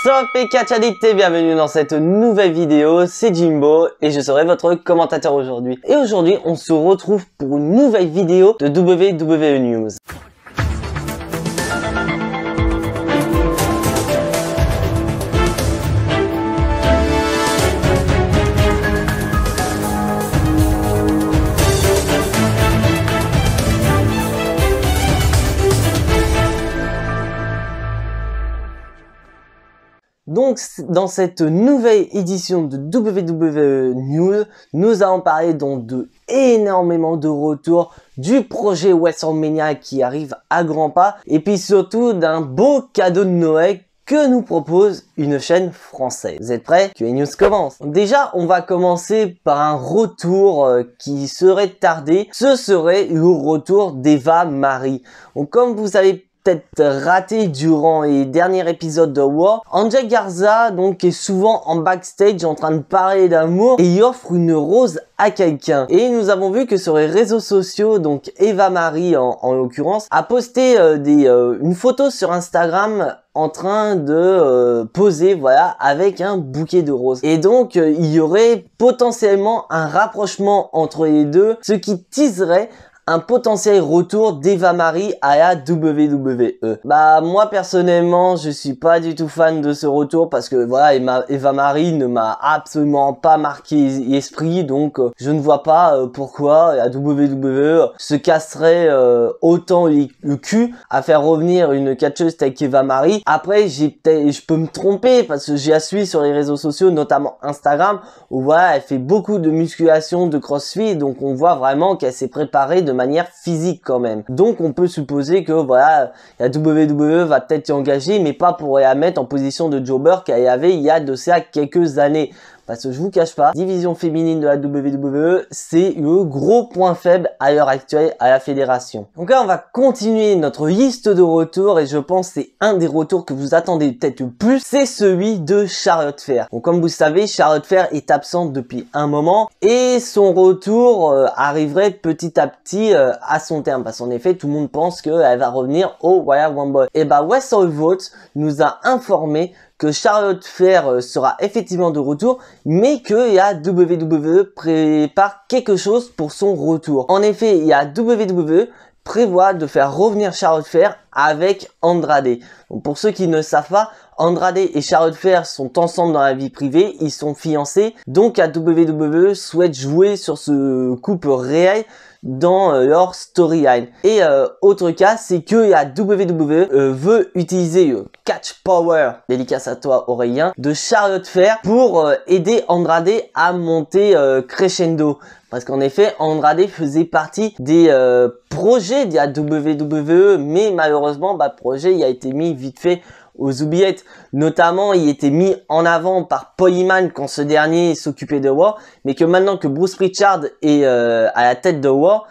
Stop et catch addict et bienvenue dans cette nouvelle vidéo, c'est Jimbo et je serai votre commentateur aujourd'hui. Et aujourd'hui on se retrouve pour une nouvelle vidéo de WWE News. Donc, dans cette nouvelle édition de WWE News, nous allons parler donc de énormément de retours du projet WrestleMania qui arrive à grands pas et puis surtout d'un beau cadeau de Noël que nous propose une chaîne française. Vous êtes prêts? Que les news commencent. Déjà, on va commencer par un retour qui serait tardé. Ce serait le retour d'Eva Marie. Donc, comme vous avez peut-être raté durant les derniers épisodes de War, Angel Garza donc est souvent en backstage en train de parler d'amour et il offre une rose à quelqu'un. Et nous avons vu que sur les réseaux sociaux, donc Eva Marie en l'occurrence, a posté une photo sur Instagram en train de poser, voilà, avec un bouquet de roses. Et donc, il y aurait potentiellement un rapprochement entre les deux, ce qui teaserait un potentiel retour d'Eva Marie à la WWE. Bah moi personnellement je suis pas du tout fan de ce retour parce que voilà Eva Marie ne m'a absolument pas marqué l'esprit, donc je ne vois pas pourquoi la WWE se casserait autant le cul à faire revenir une catcheuse telle qu'Eva Marie. Après je peux me tromper parce que j'ai la suivi sur les réseaux sociaux, notamment Instagram, où voilà elle fait beaucoup de musculation, de crossfit, donc on voit vraiment qu'elle s'est préparée de manière physique quand même. Donc on peut supposer que voilà, la WWE va peut-être y engager, mais pas pour la mettre en position de jobber qu'elle y avait il y a de ça quelques années. Parce que je vous cache pas, division féminine de la WWE, c'est le gros point faible à l'heure actuelle à la fédération. Donc là, on va continuer notre liste de retours et je pense que c'est un des retours que vous attendez peut-être le plus, c'est celui de Charlotte Flair. Donc comme vous savez, Charlotte Flair est absente depuis un moment et son retour arriverait petit à petit à son terme. Parce qu'en effet, tout le monde pense qu'elle va revenir au Royal Rumble. Et bah WrestleVote nous a informé que Charlotte Flair sera effectivement de retour, mais que la WWE prépare quelque chose pour son retour. En effet, la WWE prévoit de faire revenir Charlotte Flair avec Andrade. Donc pour ceux qui ne savent pas, Andrade et Charlotte Flair sont ensemble dans la vie privée, ils sont fiancés, donc la WWE souhaite jouer sur ce couple réel dans leur storyline. Et autre cas, c'est que la WWE veut utiliser le catch power, dédicace à toi Aurélien, de Charlotte Flair pour aider Andrade à monter crescendo. Parce qu'en effet, Andrade faisait partie des projets de la WWE, mais malheureusement, le projet il a été mis vite fait aux oubliettes. Notamment, il était mis en avant par Paul Heyman quand ce dernier s'occupait de War, mais que maintenant que Bruce Pritchard est à la tête de War,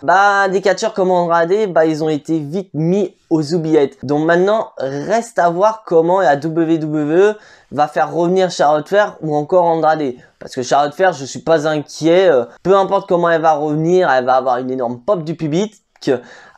des catcheurs comme Andrade, ils ont été vite mis aux oubliettes. Donc maintenant, reste à voir comment la WWE va faire revenir Charlotte Flair ou encore Andrade. Parce que Charlotte Flair, je suis pas inquiet, peu importe comment elle va revenir, elle va avoir une énorme pop du public.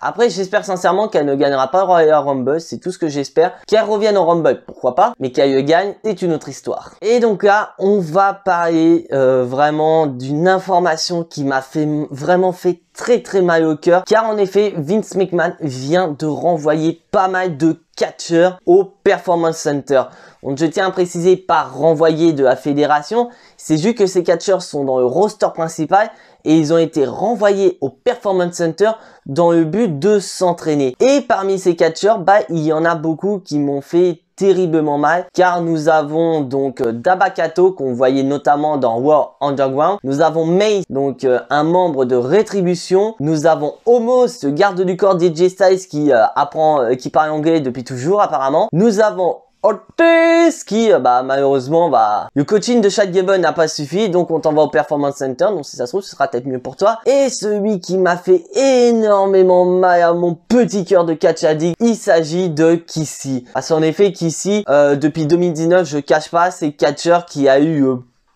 Après, j'espère sincèrement qu'elle ne gagnera pas le Royal Rumble, c'est tout ce que j'espère. Qu'elle revienne au Rumble, pourquoi pas, mais qu'elle le gagne, c'est une autre histoire. Et donc là, on va parler vraiment d'une information qui m'a vraiment fait très mal au cœur, car en effet, Vince McMahon vient de renvoyer pas mal de catcheurs au Performance Center. Donc je tiens à préciser, pas renvoyer de la fédération, c'est juste que ces catcheurs sont dans le roster principal et ils ont été renvoyés au Performance Center dans le but de s'entraîner. Et parmi ces catcheurs, il y en a beaucoup qui m'ont fait terriblement mal, car nous avons donc Dabba-Kato qu'on voyait notamment dans War Underground, nous avons Mace, donc un membre de Rétribution, nous avons Omos, le garde du corps DJ Styles qui parle anglais depuis toujours apparemment, nous avons Ortiz qui malheureusement le coaching de Chad Gable n'a pas suffi, donc on t'envoie au Performance Center, donc si ça se trouve ce sera peut-être mieux pour toi. Et celui qui m'a fait énormément mal à mon petit cœur de catch addict, il s'agit de Kissy. Parce qu'en effet Kissy depuis 2019, je cache pas, c'est catcheur qui a eu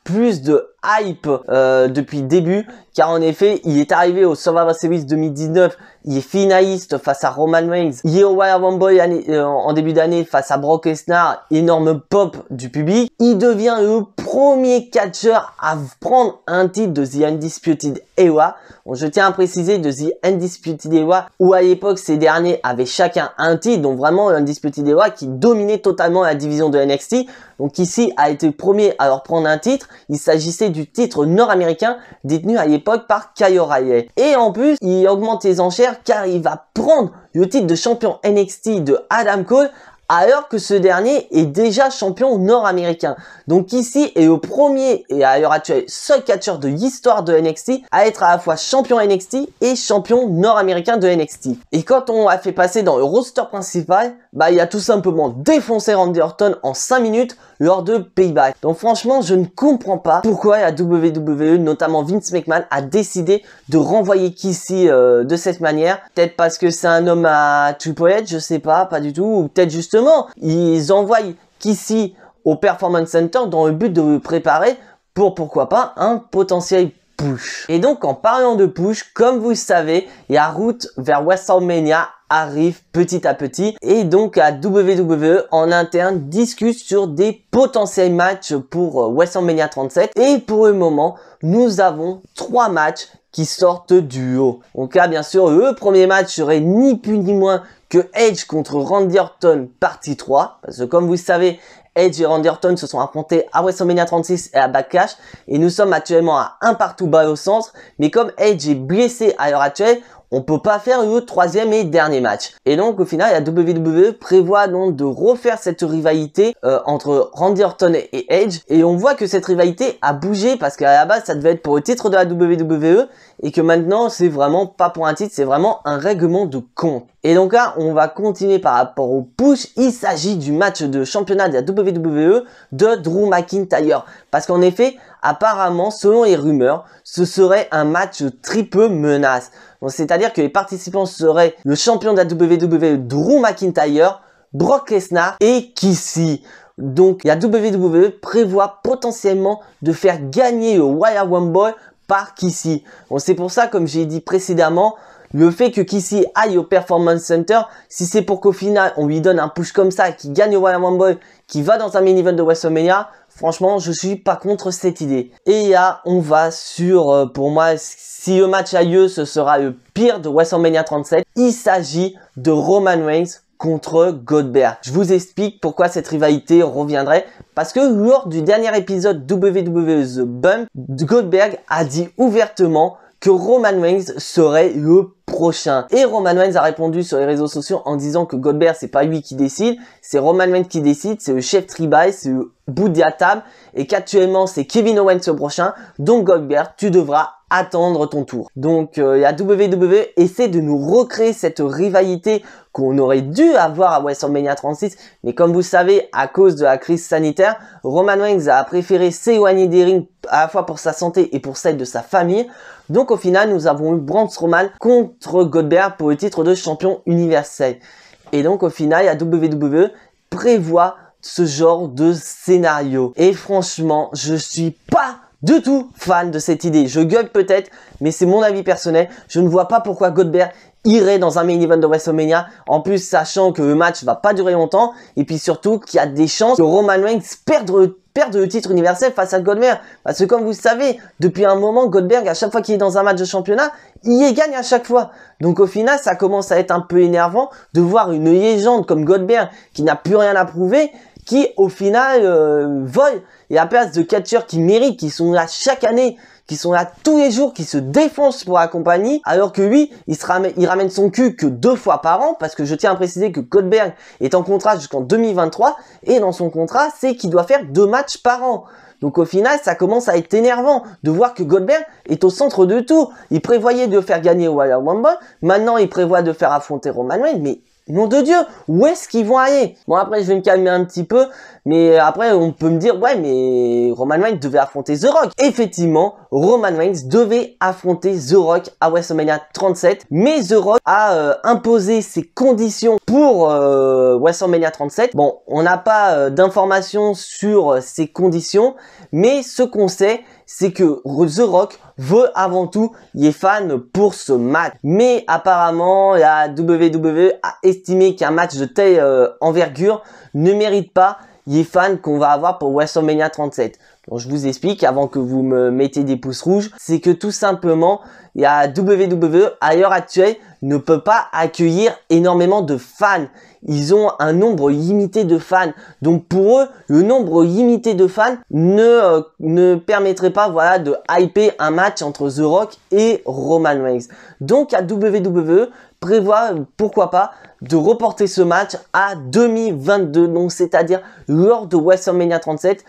plus de hype depuis le début, car en effet, il est arrivé au Survivor Series 2019, il est finaliste face à Roman Reigns, il est au Royal Rumble en début d'année face à Brock Lesnar, énorme pop du public. Il devient le premier catcheur à prendre un titre de The Undisputed Era. Bon, je tiens à préciser de The Undisputed Era, où à l'époque ces derniers avaient chacun un titre, donc vraiment Undisputed Era qui dominait totalement la division de NXT. Donc ici a été le premier à leur prendre un titre. Il s'agissait du titre nord-américain détenu à l'époque par Kyle O'Reilly. Et en plus, il augmente les enchères car il va prendre le titre de champion NXT de Adam Cole alors que ce dernier est déjà champion nord-américain. Donc ici est le premier et à l'heure actuelle seul catcheur de l'histoire de NXT à être à la fois champion NXT et champion nord-américain de NXT. Et quand on l'a fait passer dans le roster principal, bah il a tout simplement défoncé Randy Orton en 5 minutes lors de Payback. Donc franchement, je ne comprends pas pourquoi la WWE, notamment Vince McMahon, a décidé de renvoyer Kissy de cette manière. Peut-être parce que c'est un homme à Triple H, je sais pas du tout. Ou peut-être justement, ils envoient Kissy au Performance Center dans le but de le préparer pour, pourquoi pas, un potentiel push. Et donc, en parlant de push, comme vous le savez, la route vers WrestleMania arrive petit à petit et donc la WWE en interne discute sur des potentiels matchs pour WrestleMania 37 et pour le moment nous avons 3 matchs qui sortent du lot. Donc là bien sûr le premier match serait ni plus ni moins que Edge contre Randy Orton partie 3 parce que comme vous le savez Edge et Randy Orton se sont affrontés à WrestleMania 36 et à Backlash et nous sommes actuellement à un partout bas au centre, mais comme Edge est blessé à l'heure actuelle, on peut pas faire le 3e et dernier match. Et donc au final, la WWE prévoit donc de refaire cette rivalité entre Randy Orton et Edge. Et on voit que cette rivalité a bougé parce qu'à la base, ça devait être pour le titre de la WWE et que maintenant, c'est vraiment pas pour un titre, c'est vraiment un règlement de compte. Et donc là, on va continuer par rapport au push. Il s'agit du match de championnat de la WWE de Drew McIntyre. Parce qu'en effet, apparemment, selon les rumeurs, ce serait un match triple menace. C'est-à-dire que les participants seraient le champion de la WWE Drew McIntyre, Brock Lesnar et Kissy. Donc la WWE prévoit potentiellement de faire gagner le Royal Rumble par Kissy. Bon, c'est pour ça, comme j'ai dit précédemment, le fait que Kissy aille au Performance Center, si c'est pour qu'au final on lui donne un push comme ça, qui gagne le Royal Rumble, qui va dans un main event de WrestleMania, franchement, je suis pas contre cette idée. Et là, on va sur, pour moi, si le match a lieu, ce sera le pire de WrestleMania 37. Il s'agit de Roman Reigns contre Goldberg. Je vous explique pourquoi cette rivalité reviendrait. Parce que lors du dernier épisode WWE The Bump, Goldberg a dit ouvertement que Roman Reigns serait le prochain. Et Roman Reigns a répondu sur les réseaux sociaux en disant que Goldberg, c'est pas lui qui décide, c'est Roman Reigns qui décide, c'est le chef tribal, c'est le bout de la table, et qu'actuellement c'est Kevin Owens le prochain, donc Goldberg, tu devras attendre ton tour. Donc la WWE essaie de nous recréer cette rivalité qu'on aurait dû avoir à WrestleMania 36, mais comme vous savez, à cause de la crise sanitaire, Roman Reigns a préféré s'éloigner des rings à la fois pour sa santé et pour celle de sa famille. Donc au final, nous avons eu Braun Strowman contre Goldberg pour le titre de champion universel. Et donc au final, la WWE prévoit ce genre de scénario. Et franchement, je suis pas du tout fan de cette idée. Je gueule peut-être, mais c'est mon avis personnel. Je ne vois pas pourquoi Goldberg irait dans un main event de WrestleMania. En plus, sachant que le match va pas durer longtemps. Et puis surtout qu'il y a des chances que Roman Reigns perde le titre universel face à Goldberg. Parce que comme vous savez, depuis un moment, Goldberg, à chaque fois qu'il est dans un match de championnat, il y gagne à chaque fois. Donc au final, ça commence à être un peu énervant de voir une légende comme Goldberg qui n'a plus rien à prouver, qui au final vole la place de catcheurs qui méritent, qui sont là chaque année, qui sont là tous les jours, qui se défoncent pour la compagnie, alors que lui, il ramène son cul que 2 fois par an, parce que je tiens à préciser que Goldberg est en contrat jusqu'en 2023, et dans son contrat, c'est qu'il doit faire 2 matchs par an. Donc au final, ça commence à être énervant de voir que Goldberg est au centre de tout. Il prévoyait de faire gagner Royal Rumble, maintenant il prévoit de faire affronter Roman Reigns, mais nom de Dieu, où est-ce qu'ils vont aller? Bon, après, je vais me calmer un petit peu, mais après, on peut me dire, ouais, mais Roman Reigns devait affronter The Rock. Effectivement, Roman Reigns devait affronter The Rock à WrestleMania 37, mais The Rock a imposé ses conditions pour WrestleMania 37. Bon, on n'a pas d'informations sur ces conditions, mais ce qu'on sait, c'est que The Rock veut avant tout les fans pour ce match. Mais apparemment, la WWE a estimé qu'un match de telle envergure ne mérite pas les fans qu'on va avoir pour WrestleMania 37. Donc, je vous explique avant que vous me mettez des pouces rouges, c'est que tout simplement, la WWE à l'heure actuelle ne peut pas accueillir énormément de fans. Ils ont un nombre limité de fans. Donc pour eux, le nombre limité de fans ne permettrait pas, voilà, de hyper un match entre The Rock et Roman Reigns. Donc la WWE prévoit, pourquoi pas, de reporter ce match à 2022. Donc c'est-à-dire lors de WrestleMania 37.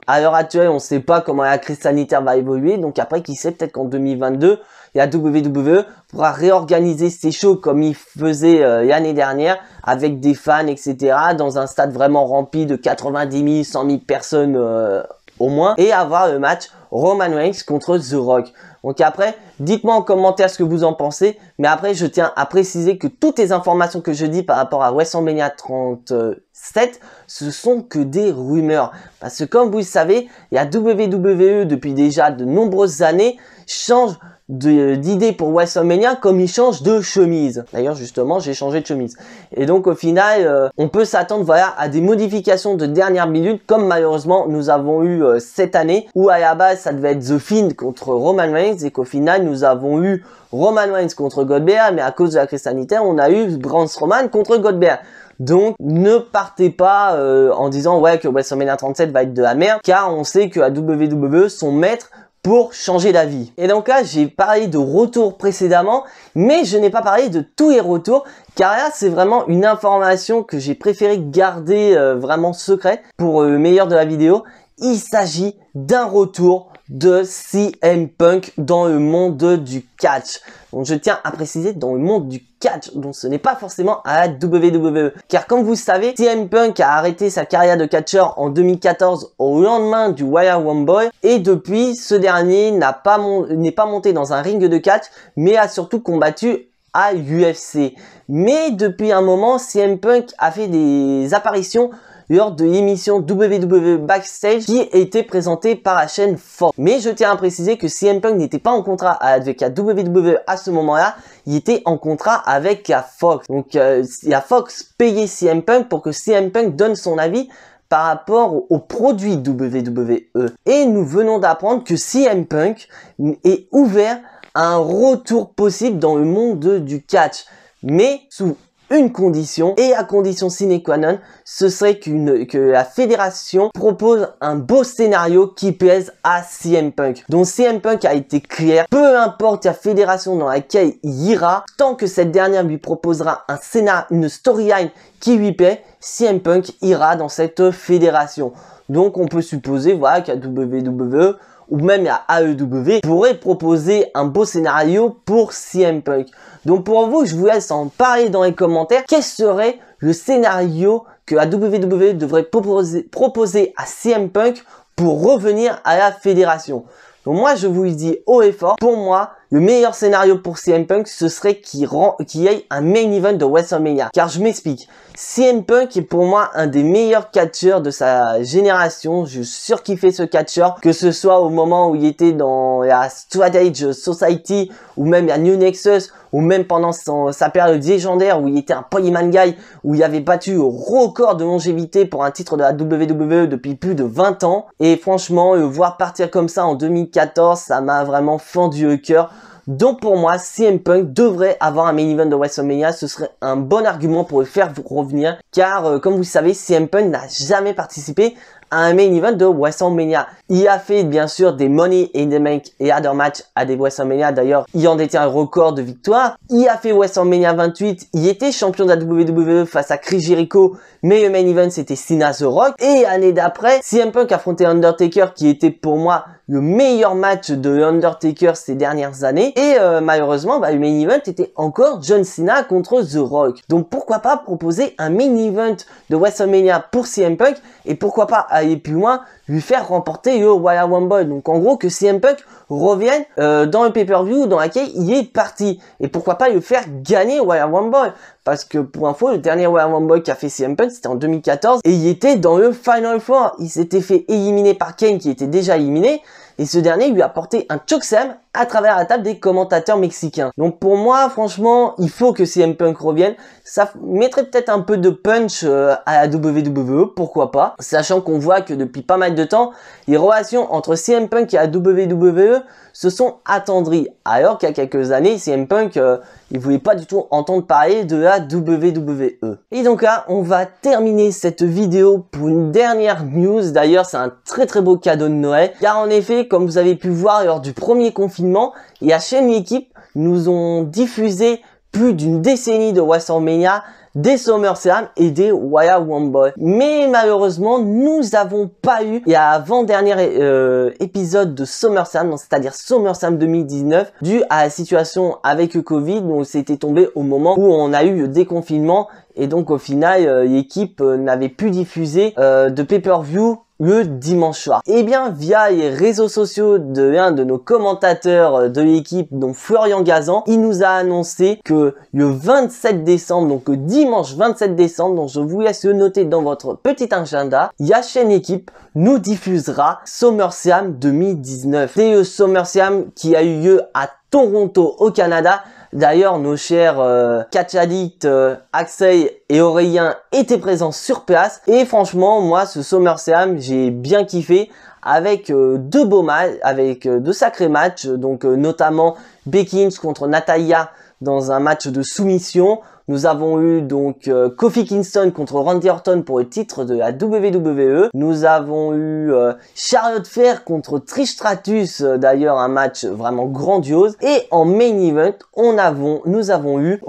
À l'heure actuelle, on ne sait pas comment la crise sanitaire va évoluer. Donc après, qui sait, peut-être qu'en 2022, la WWE pourra réorganiser ses shows comme il faisait l'année dernière, avec des fans, etc. dans un stade vraiment rempli de 90 000, 100 000 personnes au moins. Et avoir le match Roman Reigns contre The Rock. Donc après, dites-moi en commentaire ce que vous en pensez. Mais après, je tiens à préciser que toutes les informations que je dis par rapport à WrestleMania 37, ce sont que des rumeurs. Parce que comme vous le savez, la WWE depuis déjà de nombreuses années change d'idée pour WrestleMania comme il change de chemise. D'ailleurs justement j'ai changé de chemise. Et donc au final on peut s'attendre, voilà, à des modifications de dernière minute comme malheureusement nous avons eu cette année, où à la base ça devait être The Fiend contre Roman Reigns et qu'au final nous avons eu Roman Reigns contre Goldberg, mais à cause de la crise sanitaire on a eu Braun Strowman contre Goldberg. Donc ne partez pas en disant ouais que WrestleMania 37 va être de la merde, car on sait que la WWE sont maîtres pour changer d'avis. Et donc là, j'ai parlé de retours précédemment, mais je n'ai pas parlé de tous les retours, car là, c'est vraiment une information que j'ai préféré garder vraiment secrète pour le meilleur de la vidéo. Il s'agit d'un retour de CM Punk dans le monde du catch. Donc je tiens à préciser, dans le monde du catch, donc ce n'est pas forcément à la WWE. Car comme vous savez, CM Punk a arrêté sa carrière de catcheur en 2014 au lendemain du Royal Rumble. Et depuis, ce dernier n'est pas monté dans un ring de catch, mais a surtout combattu à UFC. Mais depuis un moment, CM Punk a fait des apparitions lors de l'émission WWE Backstage qui était présentée par la chaîne Fox. Mais je tiens à préciser que CM Punk n'était pas en contrat avec la WWE à ce moment-là, il était en contrat avec la Fox. Donc la Fox payait CM Punk pour que CM Punk donne son avis par rapport aux produits WWE. Et nous venons d'apprendre que CM Punk est ouvert à un retour possible dans le monde du catch, mais sous une condition, et à condition sine qua non, ce serait que la fédération propose un beau scénario qui plaise à CM Punk. Donc CM Punk a été clair, peu importe la fédération dans laquelle il ira, tant que cette dernière lui proposera un scénario, une storyline qui lui plaît, CM Punk ira dans cette fédération. Donc on peut supposer, voilà, qu'à WWE ou même à AEW pourrait proposer un beau scénario pour CM Punk. Donc pour vous, je vous laisse en parler dans les commentaires. Quel serait le scénario que la WWE devrait proposer à CM Punk pour revenir à la fédération? Donc moi, je vous le dis haut et fort, pour moi, le meilleur scénario pour CM Punk, ce serait qu'il y ait un main event de WrestleMania. Car je m'explique, CM Punk est pour moi un des meilleurs catcheurs de sa génération. Je surkiffais ce catcheur, que ce soit au moment où il était dans la Strategy Society, ou même la New Nexus, ou même pendant sa période légendaire où il était un Polyman Guy, où il avait battu au record de longévité pour un titre de la WWE depuis plus de 20 ans. Et franchement, le voir partir comme ça en 2014, ça m'a vraiment fendu le cœur. Donc pour moi, CM Punk devrait avoir un main event de WrestleMania. Ce serait un bon argument pour le faire revenir. Car comme vous savez, CM Punk n'a jamais participé à un main event de WrestleMania. Il a fait bien sûr des Money in the Bank et other match à des WrestleMania. D'ailleurs, il en détient un record de victoire. Il a fait WrestleMania 28. Il était champion de la WWE face à Chris Jericho. Mais le main event, c'était Cena The Rock. Et l'année d'après, CM Punk affrontait Undertaker, qui était pour moi le meilleur match de Undertaker ces dernières années. Et malheureusement, le main event était encore John Cena contre The Rock. Donc pourquoi pas proposer un main event de WrestleMania pour CM Punk, et pourquoi pas aller plus loin, lui faire remporter le Royal Rumble. Donc en gros que CM Punk revienne dans le pay-per-view dans lequel il est parti. Et pourquoi pas le faire gagner le Royal Rumble. Parce que pour info, le dernier Royal Rumble qu'a fait CM Punk, c'était en 2014. Et il était dans le Final Four. Il s'était fait éliminer par Kane, qui était déjà éliminé. et ce dernier lui a porté un chokeslam à travers la table des commentateurs mexicains. Donc pour moi, franchement, il faut que CM Punk revienne. Ça mettrait peut-être un peu de punch à la WWE, pourquoi pas. Sachant qu'on voit que depuis pas mal de temps, les relations entre CM Punk et la WWE se sont attendries. Alors qu'il y a quelques années, CM Punk, il voulait pas du tout entendre parler de la WWE. Et donc là, on va terminer cette vidéo pour une dernière news. D'ailleurs, c'est un très beau cadeau de Noël. Car en effet, comme vous avez pu voir lors du premier confinement, la chaîne L'équipe nous ont diffusé plus d'une décennie de WrestleMania, des SummerSlam et des Royal Rumble. Mais malheureusement, nous n'avons pas eu l'avant-dernier épisode de SummerSlam, c'est-à-dire SummerSlam 2019, dû à la situation avec le Covid. Donc c'était tombé au moment où on a eu le déconfinement et donc au final, l'équipe n'avait pu diffuser de pay-per-view le dimanche soir. Et bien via les réseaux sociaux de l'un de nos commentateurs de l'équipe, dont Florian Gazan, il nous a annoncé que le 27 décembre, donc le dimanche 27 décembre, donc je vous laisse le noter dans votre petit agenda, la chaîne Équipe nous diffusera SummerSlam 2019. C'est le SummerSlam qui a eu lieu à Toronto au Canada. D'ailleurs, nos chers catch addicts Axel et Aurélien étaient présents sur place. Et franchement, moi, ce SummerSlam, j'ai bien kiffé avec deux beaux matchs, avec deux sacrés matchs. Donc, notamment Becky Lynch contre Natalya dans un match de soumission. Nous avons eu donc Kofi Kingston contre Randy Orton pour le titre de la WWE. Nous avons eu Charlotte Flair contre Trish Stratus, d'ailleurs un match vraiment grandiose. Et en main event, nous avons eu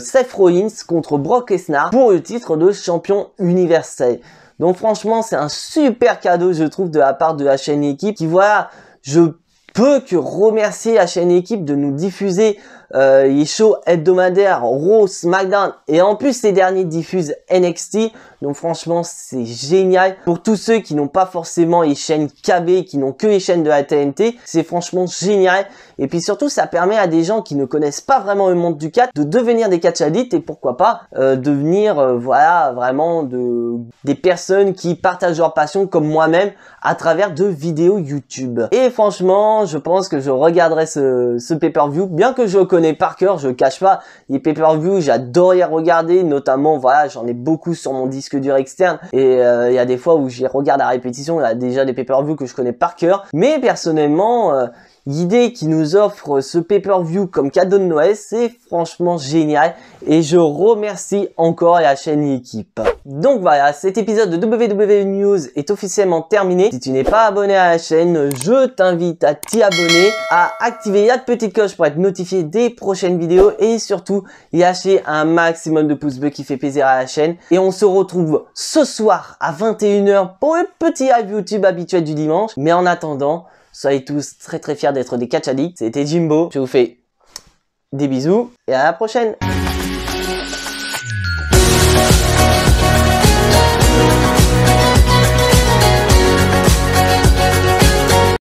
Seth Rollins contre Brock Lesnar pour le titre de champion universel. Donc franchement, c'est un super cadeau, je trouve, de la part de la chaîne Équipe qui, voilà, je peux que remercier la chaîne Équipe de nous diffuser les shows hebdomadaires Raw, SmackDown, et en plus ces derniers diffusent NXT. Donc franchement, c'est génial pour tous ceux qui n'ont pas forcément les chaînes KB, qui n'ont que les chaînes de la TNT. C'est franchement génial. Et puis surtout, ça permet à des gens qui ne connaissent pas vraiment le monde du catch de devenir des catch addicts et pourquoi pas devenir voilà, vraiment des personnes qui partagent leur passion comme moi-même à travers de vidéos YouTube. Et franchement, je pense que je regarderai ce pay-per-view, bien que je le connais par cœur, je le cache pas. Les pay-per-view, j'adore y regarder, notamment voilà, j'en ai beaucoup sur mon disque dur externe et il y a des fois où j'y regarde à répétition. Il y a déjà des pay-per-view que je connais par cœur, mais personnellement l'idée qui nous offre ce pay-per-view comme cadeau de Noël, c'est franchement génial et je remercie encore la chaîne L'équipe. Donc voilà, cet épisode de WWE News est officiellement terminé. Si tu n'es pas abonné à la chaîne, je t'invite à t'y abonner, à activer la petite cloche pour être notifié des prochaines vidéos et surtout lâcher un maximum de pouces bleus qui fait plaisir à la chaîne. Et on se retrouve ce soir à 21 h pour le petit live YouTube habituel du dimanche. Mais en attendant, soyez tous très fiers d'être des catch addicts. C'était Jimbo, je vous fais des bisous et à la prochaine.